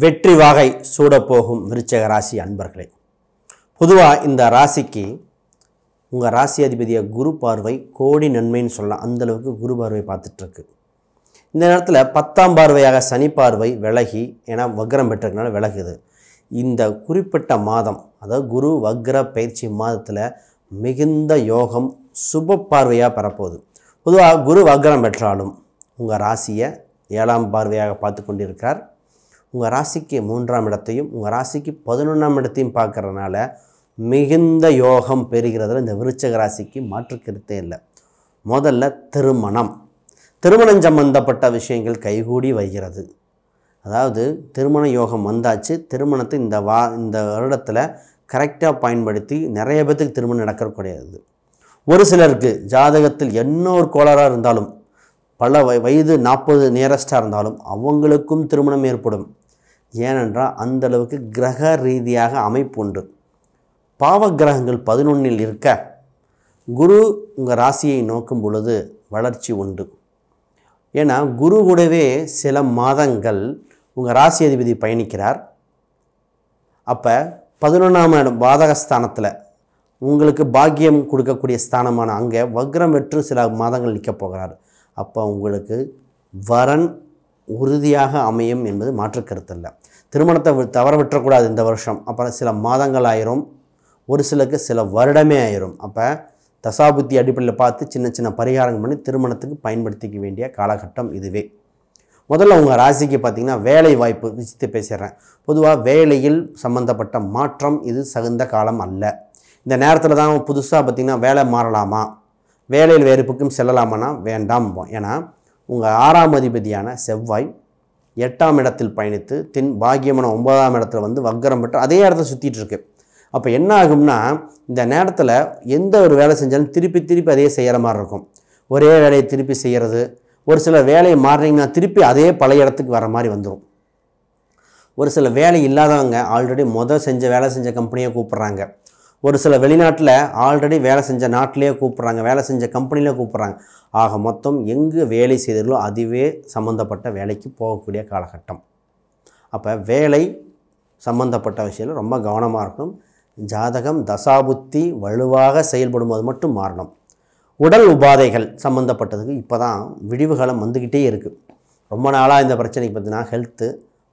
வெற்றி வாகை சூடப்போகும் விருச்சிக ராசி அன்பர்களே, பொதுவாக இந்த ராசிக்கு உங்கள் ராசி அதிபதியை குரு பார்வை கோடி நன்மைன்னு சொல்லலாம். அந்தளவுக்கு குரு பார்வை பார்த்துட்ருக்கு. இந்த நேரத்தில் 10ஆம் பார்வையாக சனி பார்வை விலகி, ஏன்னா வக்ரம் பெற்றதுனால விலகுது. இந்த குறிப்பிட்ட மாதம், அதாவது குரு வக்ர பயிற்சி மாதத்தில் மிகுந்த யோகம் சுப பார்வையாக பெறப்போகுது. பொதுவாக குரு வக்ரம் பெற்றாலும் உங்கள் ராசியை 7ஆம் பார்வையாக பார்த்து கொண்டிருக்கிறார். உங்கள் ராசிக்கு 3ஆம் இடத்தையும் உங்கள் ராசிக்கு 11ஆம் இடத்தையும் பார்க்குறதுனால மிகுந்த யோகம் பெறுகிறதுல இந்த விருச்சிக ராசிக்கு மாற்றுக்கருத்தே இல்லை. முதல்ல திருமணம் சம்பந்தப்பட்ட விஷயங்கள் கைகூடி வருகிறது. அதாவது திருமண யோகம் வந்தாச்சு. திருமணத்தை இந்த வருடத்தில் கரெக்டாக பயன்படுத்தி நிறைய பேர்த்துக்கு திருமணம் நடக்கக்கூடியது. ஒரு சிலருக்கு ஜாதகத்தில் என்ன ஒரு கோளாறாக இருந்தாலும், பல வயது 40 நியரஸ்டாக இருந்தாலும் அவங்களுக்கும் திருமணம் ஏற்படும். ஏனென்றால் அந்தளவுக்கு கிரக ரீதியாக அமைப்பு உண்டு. பாவ கிரகங்கள் 11இல் இருக்க குரு உங்கள் ராசியை நோக்கும் பொழுது வளர்ச்சி உண்டு. ஏன்னா குரு கூடவே சில மாதங்கள் உங்கள் ராசி அதிபதி பயணிக்கிறார். அப்போ 11ஆம் இடம் பாதகஸ்தானத்தில் உங்களுக்கு பாக்கியம் கொடுக்கக்கூடிய ஸ்தானமான அங்கே வக்ரம் பெற்று சில மாதங்கள் நிற்கப் போகிறார். அப்போ உங்களுக்கு வரன் உறுதியாக அமையும் என்பது மாற்றுக்கருத்து இல்லை. திருமணத்தை தவற விட்டுறக்கூடாது இந்த வருஷம். அப்புறம் சில மாதங்கள் ஆயிரும், ஒரு சிலருக்கு சில வருடமே ஆயிரும். அப்போ தசாபுத்தி அடிப்படையில் பார்த்து சின்ன சின்ன பரிகாரங்கள் பண்ணி திருமணத்துக்கு பயன்படுத்திக்க வேண்டிய காலகட்டம் இதுவே. முதல்ல உங்கள் ராசிக்கு பார்த்திங்கன்னா வேலை வாய்ப்பு விஷயத்தை பேசிடுறேன். பொதுவாக வேலையில் சம்மந்தப்பட்ட மாற்றம் இது தகுந்த காலம் அல்ல. இந்த நேரத்தில் தான் புதுசாக பார்த்திங்கன்னா வேலை மாறலாமா, வேலையில் வேறு பக்கம் செல்லலாமான்னா வேண்டாம். ஏன்னா உங்கள் 6ஆம் அதிபதியான செவ்வாய் 8ஆம் இடத்தில் பயணித்து பாக்கியமான 9ஆம் இடத்துல வந்து வக்ரம் பெற்று அதே இடத்துல சுற்றிட்டு இருக்கு. அப்போ என்ன ஆகும்னா, இந்த நேரத்தில் எந்த ஒரு வேலை செஞ்சாலும் திருப்பி அதே செய்கிற மாதிரி இருக்கும். ஒரே வேலையை திருப்பி செய்கிறது. ஒரு சில வேலையை மாறினீங்கன்னா திருப்பி அதே பழைய இடத்துக்கு வர மாதிரி வந்துடும். ஒரு சில வேலை இல்லாதவங்க ஆல்ரெடி வேலை செஞ்ச கம்பெனியை கூப்பிட்றாங்க. ஒரு சில வெளிநாட்டில் ஆல்ரெடி வேலை செஞ்ச நாட்டிலே கூப்பிட்றாங்க, வேலை செஞ்ச கம்பெனிலே கூப்பிட்றாங்க. ஆக மொத்தம் எங்கு வேலை செய்தீர்களோ அதுவே சம்மந்தப்பட்ட வேலைக்கு போகக்கூடிய காலகட்டம். அப்போ வேலை சம்மந்தப்பட்ட விஷயத்தில் ரொம்ப கவனமாக இருக்கணும். ஜாதகம் தசாபுத்தி வலுவாக செயல்படும் போது மட்டும் மாறணும். உடல் உபாதைகள் சம்மந்தப்பட்டதுக்கு இப்போ தான் விடிவு காலம் வந்துக்கிட்டே இருக்குது. ரொம்ப நாளாக இந்த பிரச்சனைக்கு பார்த்தீங்கன்னா ஹெல்த்து,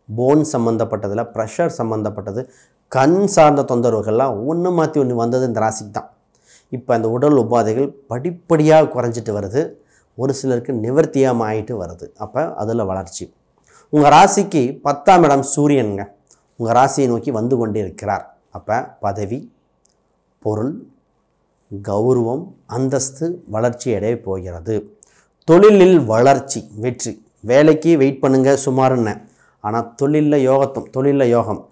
போன் சம்மந்தப்பட்டதில் ப்ரெஷர் சம்மந்தப்பட்டது, கண் சார்ந்த தொந்தரவுகள்லாம் ஒன்று மாற்றி ஒன்று வந்தது இந்த ராசிக்கு தான். இப்போ அந்த உடல் உபாதைகள் படிப்படியாக குறைஞ்சிட்டு வருது. ஒரு சிலருக்கு நிவர்த்தியாக ஆகிட்டு வருது. அப்போ அதில் வளர்ச்சி. உங்கள் ராசிக்கு 10ஆம் இடம் சூரியனுங்க உங்கள் ராசியை நோக்கி வந்து கொண்டே இருக்கிறார். அப்போ பதவி, பொருள், கௌரவம், அந்தஸ்து வளர்ச்சி அடைய போகிறது. தொழிலில் வளர்ச்சி, வெற்றி. வேலைக்கு வெயிட் பண்ணுங்க சுமாருன்னு. ஆனால் தொழிலில் யோகம்.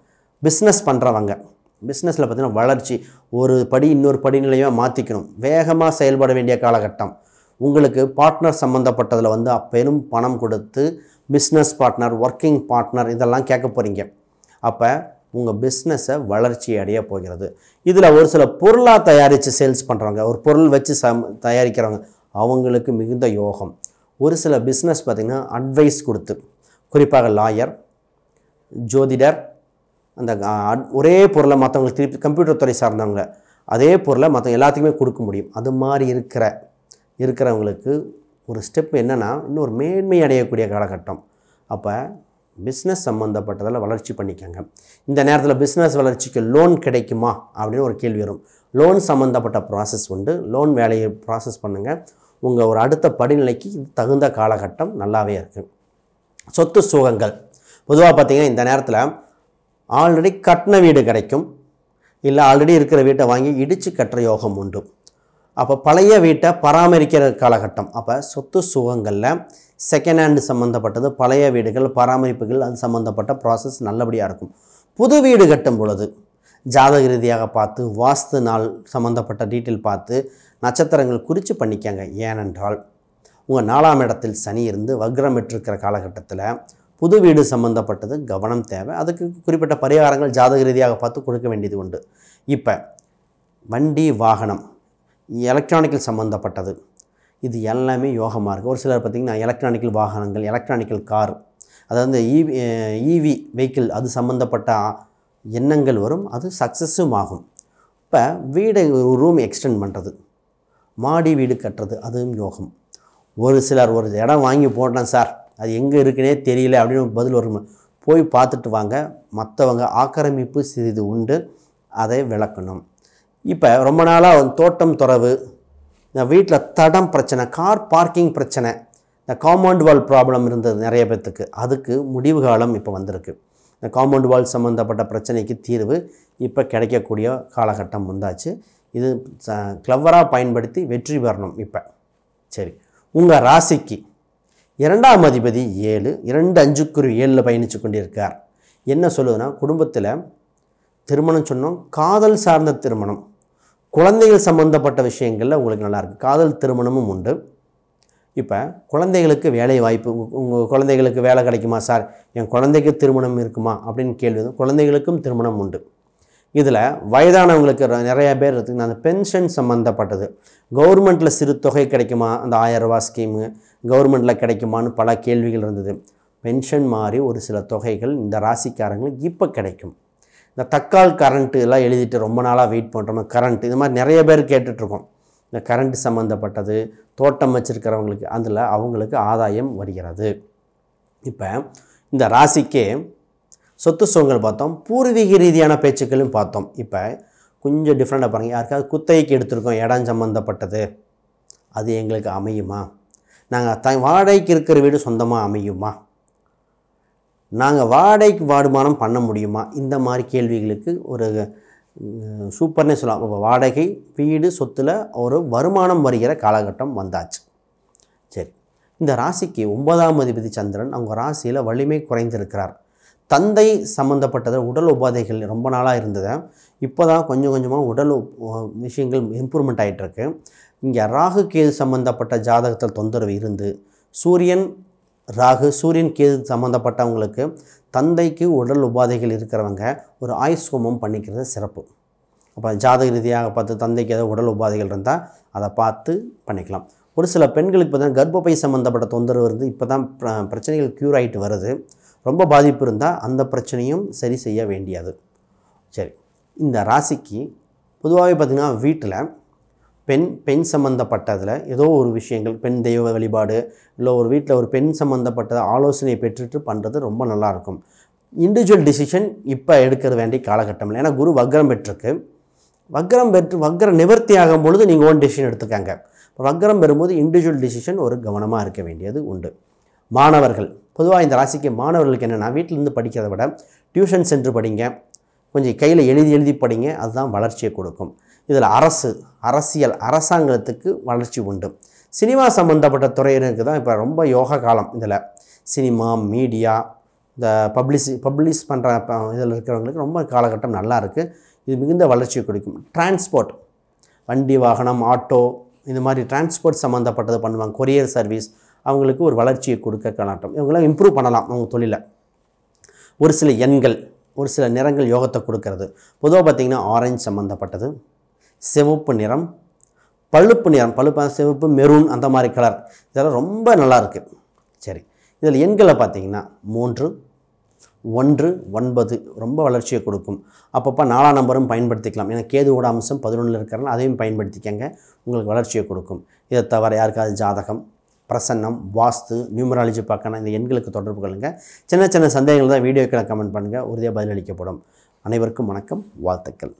பிஸ்னஸ் பண்ணுறவங்க பிஸ்னஸில் பார்த்திங்கன்னா வளர்ச்சி, ஒரு படி இன்னொரு படிநிலையாக மாற்றிக்கணும். வேகமாக செயல்பட வேண்டிய காலகட்டம். உங்களுக்கு பார்ட்னர் சம்மந்தப்பட்டதில் வந்து பெரும் பணம் கொடுத்து பிஸ்னஸ் பார்ட்னர், ஒர்க்கிங் பார்ட்னர் இதெல்லாம் கேட்க போகிறீங்க. அப்போ உங்கள் பிஸ்னஸை வளர்ச்சி அடைய போகிறது. இதில் ஒரு சில பொருளாக தயாரித்து சேல்ஸ் பண்ணுறவங்க, ஒரு பொருள் வச்சு தயாரிக்கிறவங்க அவங்களுக்கு மிகுந்த யோகம். ஒரு சில பிஸ்னஸ் பார்த்திங்கன்னா அட்வைஸ் கொடுத்து, குறிப்பாக லாயர், ஜோதிடர், அந்த ஒரே பொருளை மற்றவங்களுக்கு திருப்பி கம்ப்யூட்டர் துறை சார்ந்தவங்க அதே பொருளை மற்ற எல்லாத்துக்குமே கொடுக்க முடியும். அது மாதிரி இருக்கிறவங்களுக்கு ஒரு ஸ்டெப் என்னென்னா இன்னும் ஒரு மேன்மை அடையக்கூடிய காலகட்டம். அப்போ பிஸ்னஸ் சம்மந்தப்பட்டதில் வளர்ச்சி பண்ணிக்கோங்க. இந்த நேரத்தில் பிஸ்னஸ் வளர்ச்சிக்கு லோன் கிடைக்குமா அப்படின்னு ஒரு கேள்வி வரும். லோன் சம்மந்தப்பட்ட ப்ராசஸ் உண்டு. லோன் வேலையை ப்ராசஸ் பண்ணுங்கள். உங்கள் ஒரு அடுத்த படிநிலைக்கு தகுந்த காலகட்டம் நல்லாவே இருக்குது. சொத்து சுகங்கள் பொதுவாக பார்த்திங்கன்னா இந்த நேரத்தில் ஆல்ரெடி கட்டின வீடு கிடைக்கும், இல்லை ஆல்ரெடி இருக்கிற வீட்டை வாங்கி இடித்து கட்டுற யோகம் உண்டு. அப்போ பழைய வீட்டை பராமரிக்கிற காலகட்டம். அப்போ சொத்து சுகங்களில் செகண்ட் ஹேண்டு சம்மந்தப்பட்டது, பழைய வீடுகள், பராமரிப்புகள், அது சம்மந்தப்பட்ட ப்ராசஸ் நல்லபடியாக இருக்கும். புது வீடு கட்டும் பொழுது ஜாதக ரீதியாக பார்த்து, வாஸ்து நாள் சம்மந்தப்பட்ட டீட்டெயில் பார்த்து, நட்சத்திரங்கள் குறித்து பண்ணிக்கங்க. ஏனென்றால் உங்கள் 4ஆம் இடத்தில் சனி இருந்து வக்ரம் பெற்றிருக்கிற காலகட்டத்தில் புது வீடு சம்மந்தப்பட்டது கவனம் தேவை. அதுக்கு குறிப்பிட்ட பரிகாரங்கள் ஜாதக ரீதியாக பார்த்து கொடுக்க வேண்டியது உண்டு. இப்போ வண்டி, வாகனம், எலக்ட்ரானிக்கல் சம்மந்தப்பட்டது இது எல்லாமே யோகமாக இருக்குது. ஒரு சிலர் பார்த்திங்கன்னா எலக்ட்ரானிக்கல் வாகனங்கள், எலக்ட்ரானிக்கல் கார், அதாவது இவி வெஹிக்கிள் அது சம்மந்தப்பட்ட எண்ணங்கள் வரும், அது சக்ஸஸும் ஆகும். இப்போ வீடை ஒரு ரூம் எக்ஸ்டெண்ட் பண்ணுறது, மாடி வீடு கட்டுறது, அதுவும் யோகம். ஒரு சிலர் ஒரு இடம் வாங்கி போட்டேன் சார், அது எங்கே இருக்குன்னே தெரியல அப்படின்னு பதில் வரும். போய் பார்த்துட்டு வாங்க. மற்றவங்க ஆக்கிரமிப்பு சிறிது உண்டு, அதை விளக்கணும். இப்போ ரொம்ப நாளாக தோட்டம் துறவு, இந்த வீட்டில் தடம் பிரச்சனை, கார் பார்க்கிங் பிரச்சனை, இந்த காம்பவுண்ட் வால் ப்ராப்ளம் இருந்தது நிறைய பேர்த்துக்கு, அதுக்கு முடிவு காலம் இப்போ வந்திருக்கு. இந்த காம்பவுண்ட் வால் சம்மந்தப்பட்ட பிரச்சனைக்கு தீர்வு இப்போ கிடைக்கக்கூடிய காலகட்டம் வந்தாச்சு. இது கிளவராக பயன்படுத்தி வெற்றி பெறணும். இப்போ சரி, உங்கள் ராசிக்கு 2ஆம் அதிபதி 7, 2 5 7 பயணித்து கொண்டிருக்கார். என்ன சொல்லுதுன்னா, குடும்பத்தில் திருமணம் சொன்னோம், காதல் சார்ந்த திருமணம், குழந்தைகள் சம்மந்தப்பட்ட விஷயங்களில் உங்களுக்கு நல்லாயிருக்கு. காதல் திருமணமும் உண்டு. இப்போ குழந்தைகளுக்கு வேலை வாய்ப்பு, உங்கள் குழந்தைகளுக்கு வேலை கிடைக்குமா சார், என் குழந்தைக்கு திருமணம் இருக்குமா அப்படின்னு கேள்வி. குழந்தைகளுக்கும் திருமணம் உண்டு. இதில் வயதானவங்களுக்கு நிறைய பேர் இருக்குது. அந்த பென்ஷன் சம்மந்தப்பட்டது, கவர்மெண்ட்டில் சிறு தொகை கிடைக்குமா, அந்த 1000 ரூபா ஸ்கீமு கவர்மெண்ட்டில் கிடைக்குமான்னு பல கேள்விகள் இருந்தது. பென்ஷன் மாதிரி ஒரு சில தொகைகள் இந்த ராசிக்காரங்களுக்கு இப்போ கிடைக்கும். இந்த தக்கால் கரண்ட்டு எல்லாம் எழுதிட்டு ரொம்ப நாளாக வெயிட் பண்ணுறோம், கரண்ட் இது மாதிரி நிறைய பேர் கேட்டுட்ருக்கோம். இந்த கரண்ட் சம்மந்தப்பட்டது, தோட்டம் வச்சுருக்கிறவங்களுக்கு அதில் அவங்களுக்கு ஆதாயம் வருகிறது. இப்போ இந்த ராசிக்கே சொத்து சுகங்கள் பார்த்தோம், பூர்வீக ரீதியான பேச்சுக்களும் பார்த்தோம். இப்போ கொஞ்சம் டிஃப்ரெண்ட்டாக பாருங்கள். யாருக்காவது குத்தகைக்கு எடுத்திருக்கோம் இடம் சம்மந்தப்பட்டது, அது எங்களுக்கு அமையுமா? நாங்கள் வாடகைக்கு இருக்கிற வீடு சொந்தமாக அமையுமா? நாங்கள் வாடகைக்கு வாடுமானம் பண்ண முடியுமா? இந்த மாதிரி கேள்விகளுக்கு ஒரு சூப்பர்னே சொல்லலாம். இப்போ வாடகை வீடு சொத்தில் ஒரு வருமானம் வருகிற காலகட்டம் வந்தாச்சு. சரி, இந்த ராசிக்கு 9ஆம் அதிபதி சந்திரன் அவங்க ராசியில் வலிமை குறைந்திருக்கிறார். தந்தை சம்மந்தப்பட்டது உடல் உபாதைகள் ரொம்ப நாளாக இருந்தது, இப்போ தான் கொஞ்சம் கொஞ்சமாக உடல் விஷயங்கள் இம்ப்ரூவ்மெண்ட் ஆகிட்டுருக்கு. இங்கே ராகு கேது சம்மந்தப்பட்ட ஜாதகத்தில் தொந்தரவு இருந்து, சூரியன் ராகு சூரியன் கேது சம்மந்தப்பட்டவங்களுக்கு தந்தைக்கு உடல் உபாதைகள் இருக்கிறவங்க ஒரு ஆயுஷ் ஹோமம் பண்ணிக்கிறது சிறப்பு. அப்போ ஜாதக ரீதியாக பார்த்து தந்தைக்கு ஏதாவது உடல் உபாதைகள் இருந்தால் அதை பார்த்து பண்ணிக்கலாம். ஒரு சில பெண்களுக்கு பார்த்தீங்கன்னா கர்ப்பப்பை சம்மந்தப்பட்ட தொந்தரவு இருந்து இப்போ தான் பிரச்சனைகள் க்யூர் ஆகிட்டு வருது. ரொம்ப பாதிப்பு இருந்தால் அந்த பிரச்சனையும் சரி செய்ய வேண்டியது. சரி, இந்த ராசிக்கு பொதுவாகவே பார்த்திங்கன்னா வீட்டில் பெண் சம்மந்தப்பட்டதில் ஏதோ ஒரு விஷயங்கள், பெண் தெய்வ வழிபாடு, இல்லை ஒரு வீட்டில் ஒரு பெண் சம்மந்தப்பட்ட ஆலோசனையை பெற்றுட்டு பண்ணுறது ரொம்ப நல்லாயிருக்கும். இண்டிவிஜுவல் டிசிஷன் இப்போ எடுக்கிற வேண்டிய காலகட்டம் இல்லை. ஏன்னா குரு வக்ரம் பெற்றிருக்கு. வக்ர நிவர்த்தி ஆகும் பொழுது நீங்கள் ஓன் டிசிஷன் எடுத்துக்காங்க. வக்ரம் பெறும்போது இண்டிவிஜுவல் டிசிஷன் ஒரு கவனமாக இருக்க வேண்டியது உண்டு. மாணவர்கள் பொதுவாக இந்த ராசிக்கு மாணவர்களுக்கு என்னென்னா, வீட்டிலேருந்து படிக்கிறத விட டியூஷன் சென்று படிங்க, கொஞ்சம் கையில் எழுதி படிங்க, அதுதான் வளர்ச்சியை கொடுக்கும். இதில் அரசியல் அரசாங்கத்துக்கு வளர்ச்சி உண்டு. சினிமா சம்மந்தப்பட்ட துறையினருக்கு தான் இப்போ ரொம்ப யோக காலம். இதில் சினிமா, மீடியா, இந்த பப்ளிஷ் பண்ணுற இதில் இருக்கிறவங்களுக்கு ரொம்ப காலகட்டம் நல்லா இருக்குது. இது மிகுந்த வளர்ச்சியை கொடுக்கும். டிரான்ஸ்போர்ட், வண்டி வாகனம், ஆட்டோ, இந்த மாதிரி டிரான்ஸ்போர்ட் சம்மந்தப்பட்டது பண்ணுவாங்க. கொரியர் சர்வீஸ், அவங்களுக்கு ஒரு வளர்ச்சியை கொடுக்க காலகட்டம். இவங்களாம் இம்ப்ரூவ் பண்ணலாம் அவங்க தொழிலை. ஒரு சில எண்கள், ஒரு சில நிறங்கள் யோகத்தை கொடுக்கறது. பொதுவாக பார்த்திங்கன்னா ஆரஞ்சு சம்மந்தப்பட்டது, சிவப்பு நிறம், பழுப்பு நிறம், சிவப்பு, மெரூன், அந்த மாதிரி கலர், இதெல்லாம் ரொம்ப நல்லாயிருக்கு. சரி, இதில் எண்களை பார்த்திங்கன்னா 3, 1, 9 ரொம்ப வளர்ச்சியை கொடுக்கும். அப்பப்போ 4ஆம் நம்பரும் பயன்படுத்திக்கலாம். ஏன்னா கேதுவோட அம்சம் 11 இருக்கிறனால அதையும் பயன்படுத்திக்கங்க, உங்களுக்கு வளர்ச்சியை கொடுக்கும். இதை தவிர யாருக்காவது ஜாதகம், பிரசன்னம், வாஸ்து, நியூமராலஜி பார்க்கணும், இந்த எண்களுக்கு தொடர்பு கொள்ளுங்கள். சின்ன சின்ன சந்தேகங்கள் தான் வீடியோக்களை கமெண்ட் பண்ணுங்கள், உறுதியாக பதிலளிக்கப்படும். அனைவருக்கும் வணக்கம், வாழ்த்துக்கள்.